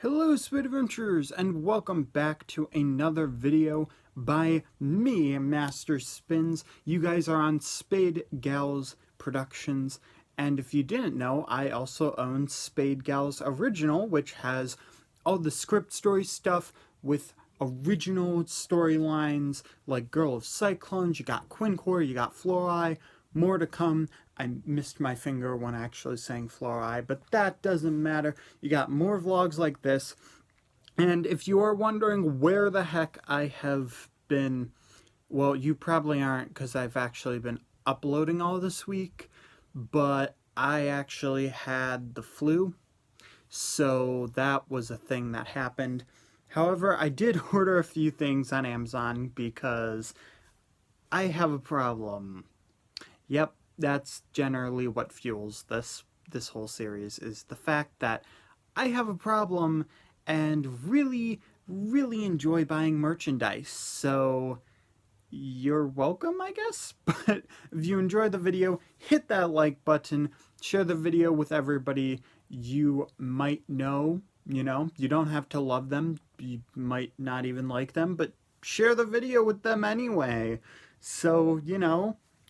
Hello Speed Adventurers, and welcome back to another video by me, Master Spins. You guys are on Spade Gals Productions, and if you didn't know, I also own Spade Gals Original, which has all the script story stuff with original storylines like Girl of Cyclones, you got Quincor, you got Flori, more to come. I missed my finger when actually saying Flori, but that doesn't matter. You got more vlogs like this. And if you are wondering where the heck I have been, well, you probably aren't because I've actually been uploading all this week, but I actually had the flu, so that was a thing that happened. However, I did order a few things on Amazon because I have a problem. Yep, that's generally what fuels this whole series, is the fact that I have a problem and really enjoy buying merchandise. So you're welcome, I guess. But if you enjoyed the video, hit that like button, share the video with everybody you might know. You don't have to love them, you might not even like them, but share the video with them anyway. So,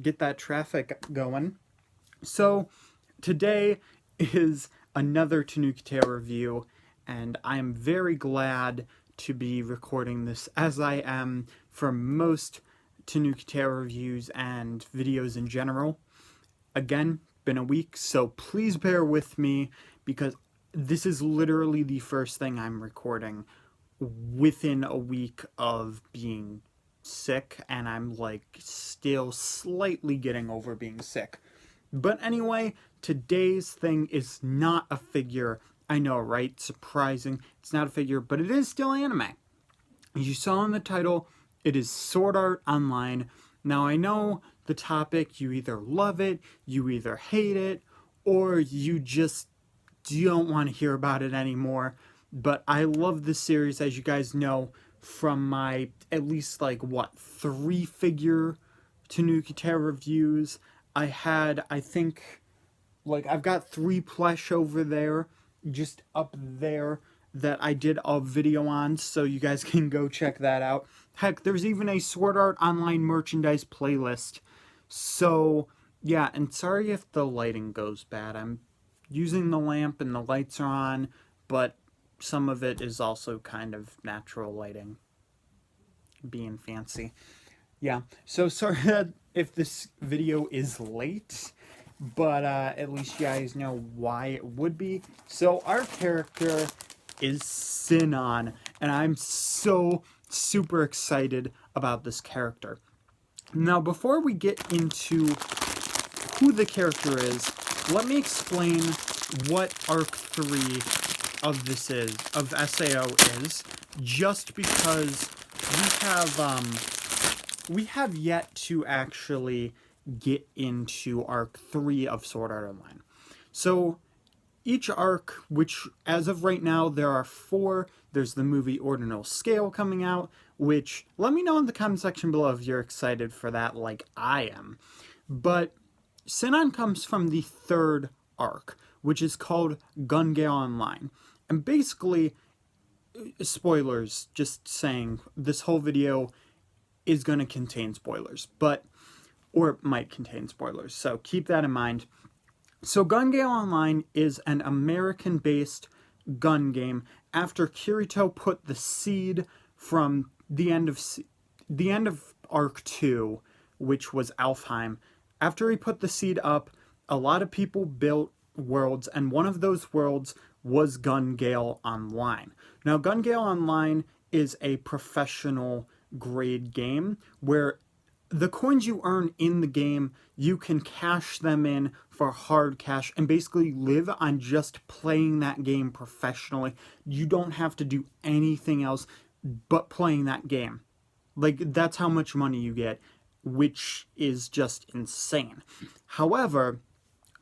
get that traffic going. So, today is another Tanooki Tale review, and I am very glad to be recording this, as I am for most Tanooki Tale reviews and videos in general. Again, been a week, so please bear with me, because this is literally the first thing I'm recording within a week of being sick, and I'm like still slightly getting over being sick. But anyway, today's thing is not a figure. I know, right? Surprising. It's not a figure, but it is still anime. As you saw in the title, it is Sword Art Online. Now, I know the topic, you either love it, you either hate it, or you just don't want to hear about it anymore. But I love this series, as you guys know, from my at least 3-figure Tanooki Tale reviews. I think, I've got 3 plush over there, just up there, that I did a video on, so you guys can go check that out. Heck, there's even a Sword Art Online merchandise playlist. So, yeah, and sorry if the lighting goes bad. I'm using the lamp and the lights are on, but some of it is also kind of natural lighting, being fancy. Yeah, so sorry if this video is late, but at least you guys know why it would be. So our character is Sinon, and I'm so super excited about this character. Now, before we get into who the character is, let me explain what Arc 3 of this is, of SAO is, just because we have yet to actually get into Arc 3 of Sword Art Online. So, each arc, which as of right now there are 4, there's the movie Ordinal Scale coming out, which let me know in the comment section below if you're excited for that like I am. But Sinon comes from the 3rd arc, which is called Gun Gale Online. And basically, spoilers, just saying, this whole video is going to contain spoilers, or it might contain spoilers, so keep that in mind. So Gun Gale Online is an American-based gun game after Kirito put the seed from the end of Arc 2, which was Alfheim. After he put the seed up, a lot of people built worlds, and one of those worlds was Gun Gale Online. Now, Gun Gale Online is a professional grade game where the coins you earn in the game, you can cash them in for hard cash and basically live on just playing that game professionally. You don't have to do anything else but playing that game. That's how much money you get, which is just insane. However,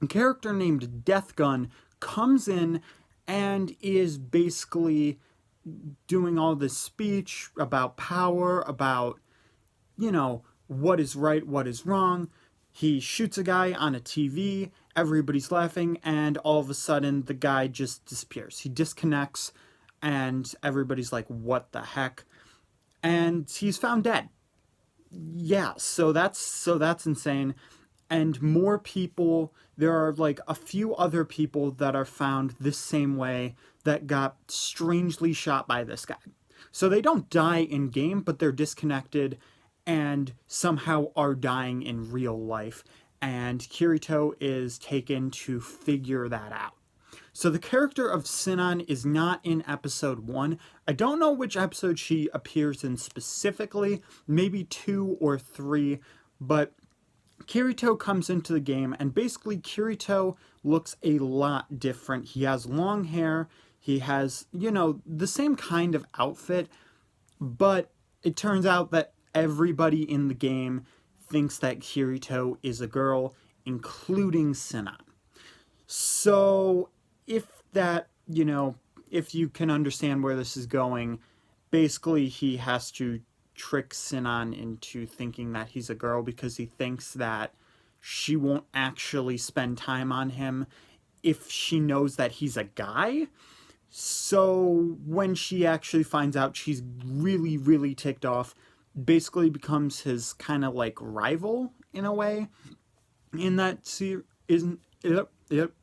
a character named Deathgun comes in and is basically doing all this speech about power, about, what is right, what is wrong. He shoots a guy on a TV, everybody's laughing, and all of a sudden the guy just disappears. He disconnects. and everybody's like, what the heck? And he's found dead. Yeah, so that's insane. And more people, there are like a few other people that are found this same way that got strangely shot by this guy. So they don't die in game, but they're disconnected and somehow are dying in real life. And Kirito is taken to figure that out. So the character of Sinon is not in episode 1. I don't know which episode she appears in specifically, maybe 2 or 3, but Kirito comes into the game, and basically Kirito looks a lot different. He has long hair, he has, the same kind of outfit, but it turns out that everybody in the game thinks that Kirito is a girl, including Sinon. So, if that, if you can understand where this is going, basically he has to trick Sinon into thinking that he's a girl because he thinks that she won't actually spend time on him if she knows that he's a guy. So when she actually finds out, she's really, really ticked off. Basically becomes his kind of like rival in a way. In that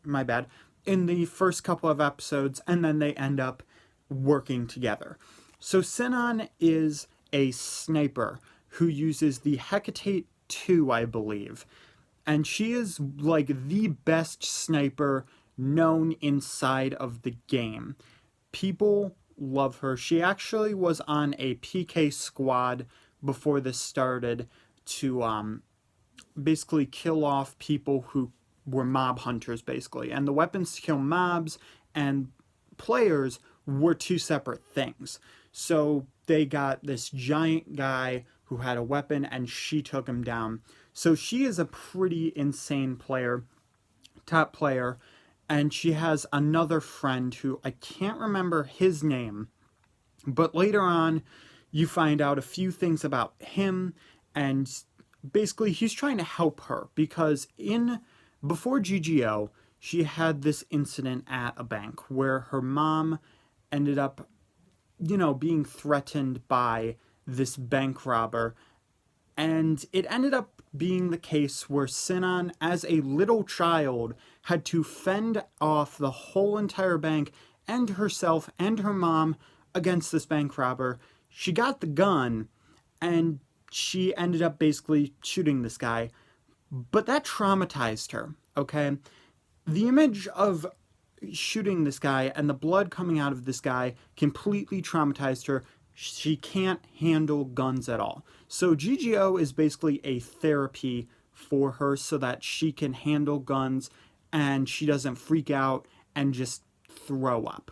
my bad. In the first couple of episodes, and then they end up working together. So Sinon is a sniper who uses the Hecate 2, I believe. And she is like the best sniper known inside of the game. People love her. She actually was on a PK squad before this started to basically kill off people who were mob hunters, basically. And the weapons to kill mobs and players were two separate things. So they got this giant guy who had a weapon, and she took him down. So she is a pretty insane player, top player, and she has another friend who I can't remember his name, but later on you find out a few things about him, and basically he's trying to help her because before GGO, she had this incident at a bank where her mom ended up, being threatened by this bank robber. And it ended up being the case where Sinon, as a little child, had to fend off the whole entire bank and herself and her mom against this bank robber. She got the gun, and she ended up basically shooting this guy. But that traumatized her, okay? The image of shooting this guy and the blood coming out of this guy completely traumatized her. She can't handle guns at all. So GGO is basically a therapy for her so that she can handle guns and she doesn't freak out and just throw up.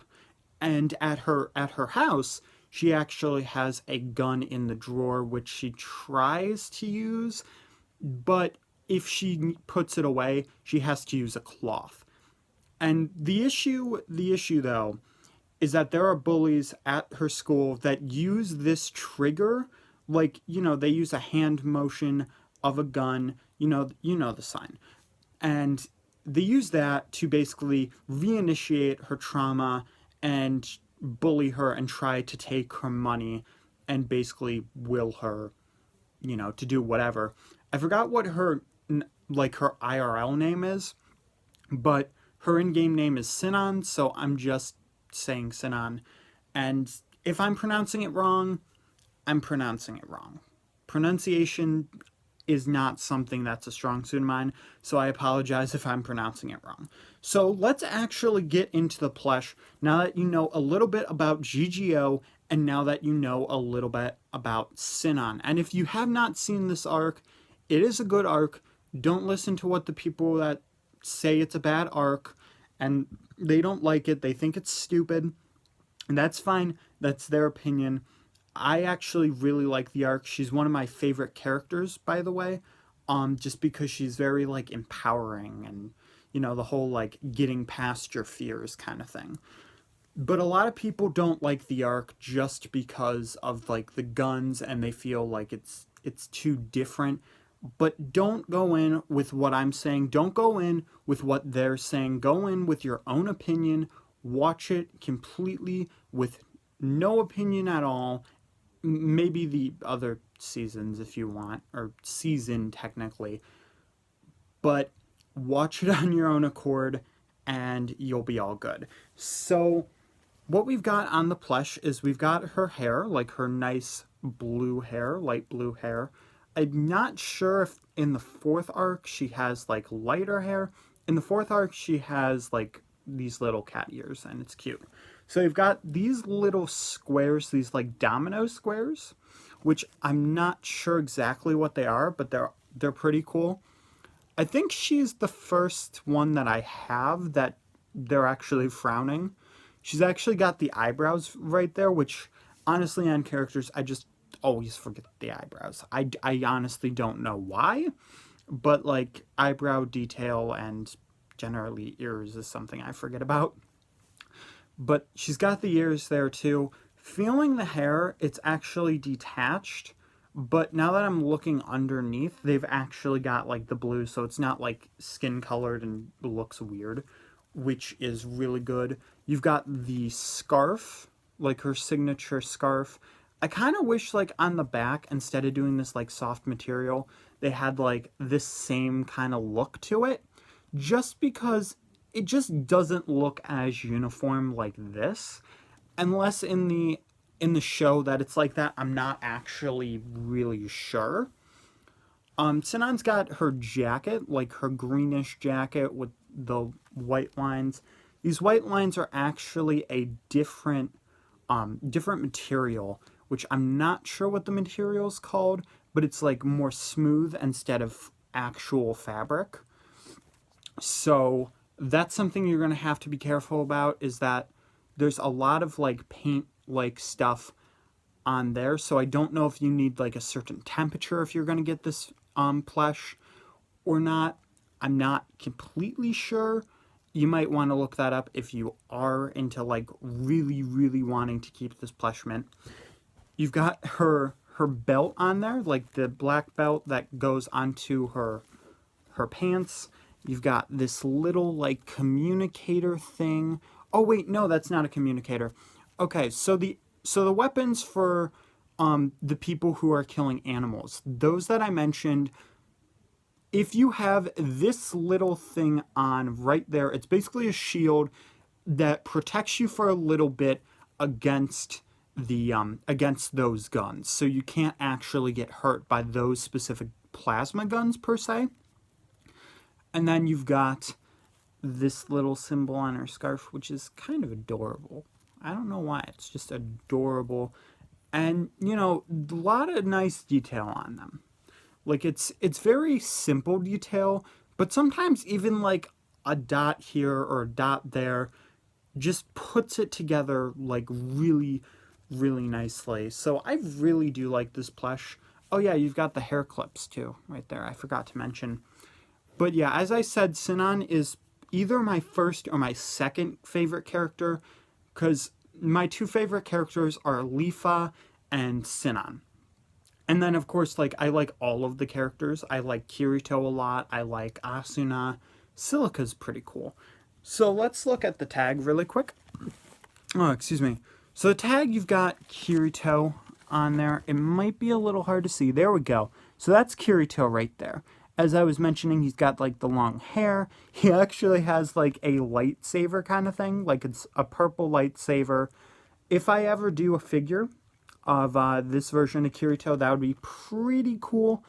And at her house, she actually has a gun in the drawer which she tries to use, but if she puts it away, she has to use a cloth. And the issue though, is that there are bullies at her school that use this trigger, like, they use a hand motion of a gun, you know the sign. And they use that to basically reinitiate her trauma and bully her and try to take her money and basically will her, to do whatever. I forgot what her IRL name is, but her in-game name is Sinon, so I'm just saying Sinon. And if I'm pronouncing it wrong, I'm pronouncing it wrong. Pronunciation is not something that's a strong suit of mine, so I apologize if I'm pronouncing it wrong. So let's actually get into the plush now that you know a little bit about GGO and now that you know a little bit about Sinon. And if you have not seen this arc, it is a good arc. Don't listen to what the people that say it's a bad arc and they don't like it, they think it's stupid, and that's fine, that's their opinion. I actually really like the arc. She's one of my favorite characters, by the way, just because she's very empowering and the whole getting past your fears kind of thing. But a lot of people don't like the arc just because of the guns, and they feel like it's too different. But don't go in with what I'm saying. Don't go in with what they're saying. Go in with your own opinion. Watch it completely with no opinion at all. Maybe the other seasons if you want, or season technically, but watch it on your own accord and you'll be all good. So what we've got on the plush is we've got her hair, like her nice blue hair, light blue hair. I'm not sure if in the fourth arc she has like lighter hair. In the fourth arc she has like these little cat ears and it's cute. So you've got these little squares, these like domino squares, which I'm not sure exactly what they are, but they're pretty cool. I think she's the first one that I have that they're actually frowning. She's actually got the eyebrows right there, which honestly on characters, I just always forget the eyebrows. I honestly don't know why, but like eyebrow detail and generally ears is something I forget about. But she's got the ears there too. Feeling the hair, it's actually detached. But now that I'm looking underneath, they've actually got like the blue, so it's not like skin colored and looks weird, which is really good. You've got the scarf, like her signature scarf. I kind of wish like on the back, instead of doing this like soft material, they had like this same kind of look to it, just because it just doesn't look as uniform like this, unless in the show that it's like that. I'm not actually really sure. Sinon's got her jacket, like her greenish jacket with the white lines. These white lines are actually a different material, which I'm not sure what the material's called, but it's like more smooth instead of actual fabric. So that's something you're going to have to be careful about, is that there's a lot of like paint like stuff on there. So I don't know if you need like a certain temperature if you're going to get this plush or not. I'm not completely sure. You might want to look that up if you are into like really, really wanting to keep this plush mint. You've got her belt on there, like the black belt that goes onto her pants. You've got this little like communicator thing. Oh wait, no, that's not a communicator. Okay, so the weapons for the people who are killing animals, those that I mentioned, if you have this little thing on right there, it's basically a shield that protects you for a little bit against the against those guns. So you can't actually get hurt by those specific plasma guns per se. And then you've got this little symbol on her scarf, which is kind of adorable. I don't know why, it's just adorable. And, you know, a lot of nice detail on them. Like, it's very simple detail, but sometimes even, like, a dot here or a dot there just puts it together, like, really, really nicely. So I really do like this plush. Oh, yeah, you've got the hair clips, too, right there. I forgot to mention. But, yeah, as I said, Sinon is either my first or my second favorite character, because my two favorite characters are Lifa and Sinon. And then, of course, like, I like all of the characters. I like Kirito a lot. I like Asuna. Silica's pretty cool. So let's look at the tag really quick. Oh, excuse me. So the tag, you've got Kirito on there. It might be a little hard to see. There we go. So that's Kirito right there. As I was mentioning, he's got like the long hair. He actually has like a lightsaber kind of thing. Like it's a purple lightsaber. If I ever do a figure of this version of Kirito, that would be pretty cool.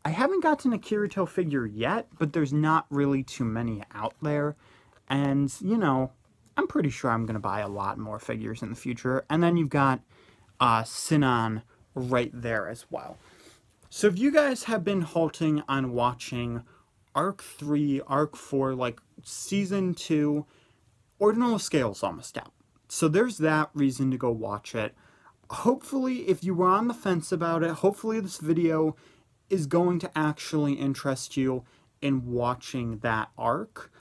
I haven't gotten a Kirito figure yet, but there's not really too many out there. And, you know, I'm pretty sure I'm going to buy a lot more figures in the future. And then you've got Sinon right there as well. So if you guys have been halting on watching Arc 3, Arc 4, like Season 2, Ordinal Scale's almost out. So there's that reason to go watch it. Hopefully, if you were on the fence about it, hopefully this video is going to actually interest you in watching that arc.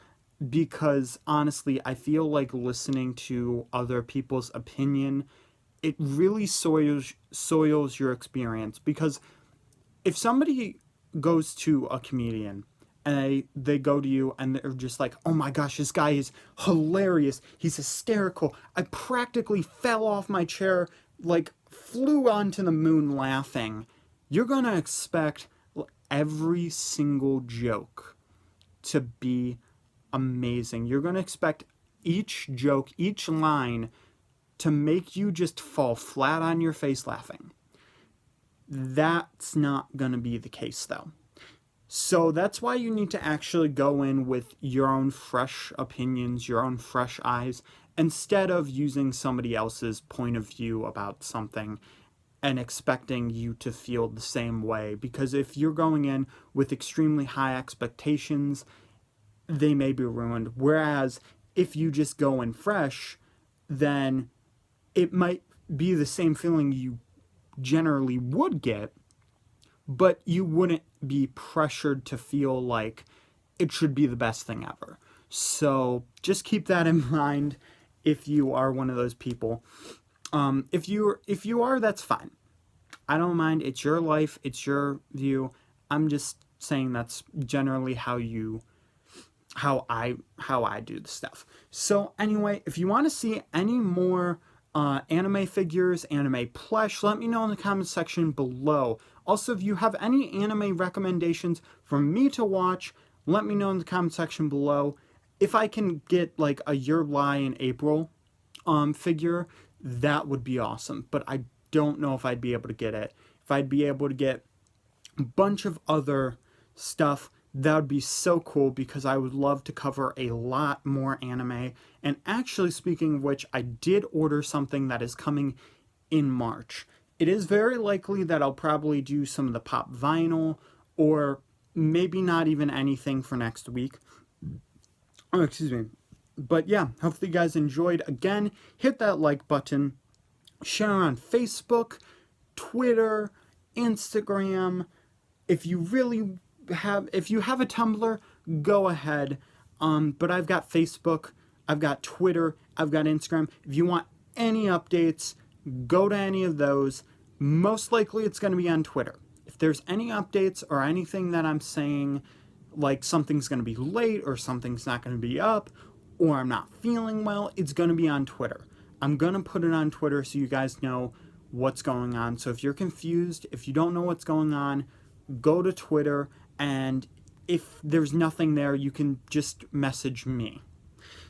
Because honestly, I feel like listening to other people's opinion, it really soils your experience. Because if somebody goes to a comedian and they go to you and they're just like, oh my gosh, this guy is hilarious. He's hysterical. I practically fell off my chair, like flew onto the moon laughing. You're going to expect every single joke to be amazing. You're going to expect each joke, each line to make you just fall flat on your face laughing. That's not going to be the case though. So that's why you need to actually go in with your own fresh opinions, your own fresh eyes, instead of using somebody else's point of view about something and expecting you to feel the same way. Because if you're going in with extremely high expectations, they may be ruined. Whereas if you just go in fresh, then it might be the same feeling you generally would get, but you wouldn't be pressured to feel like it should be the best thing ever. So just keep that in mind if you are one of those people. If you are, that's fine. I don't mind. It's your life. It's your view. I'm just saying that's generally how I do the stuff. So anyway, if you want to see any more anime figures, anime plush, let me know in the comment section below. Also, if you have any anime recommendations for me to watch, let me know in the comment section below. If I can get like a Your Lie in April figure, that would be awesome. But I don't know if I'd be able to get it. If I'd be able to get a bunch of other stuff, that would be so cool because I would love to cover a lot more anime. And actually, speaking of which, I did order something that is coming in March. It is very likely that I'll probably do some of the pop vinyl, or maybe not even anything for next week. Oh, excuse me. But yeah, hopefully you guys enjoyed. Again, hit that like button, share on Facebook, Twitter, Instagram. If you have a Tumblr, go ahead. But I've got Facebook, I've got Twitter, I've got Instagram. If you want any updates, go to any of those. Most likely it's going to be on Twitter. If there's any updates or anything that I'm saying, like something's going to be late or something's not going to be up or I'm not feeling well, it's going to be on Twitter. I'm going to put it on Twitter so you guys know what's going on. So if you're confused, if you don't know what's going on, go to Twitter, and if there's nothing there, you can just message me.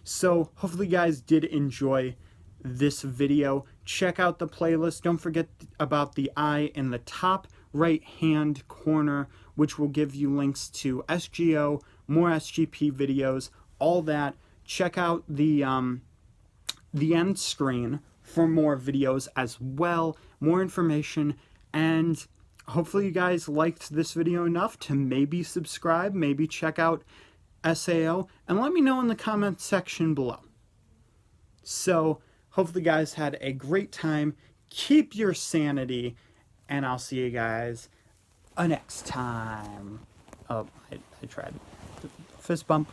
So hopefully you guys did enjoy this video. Check out the playlist. Don't forget about the eye in the top right hand corner, which will give you links to SGO, more SGP videos, all that. Check out the end screen for more videos as well, more information, and hopefully you guys liked this video enough to maybe subscribe, maybe check out SAO, and let me know in the comment section below. So hopefully you guys had a great time. Keep your sanity, and I'll see you guys next time. Oh, I tried. Fist bump.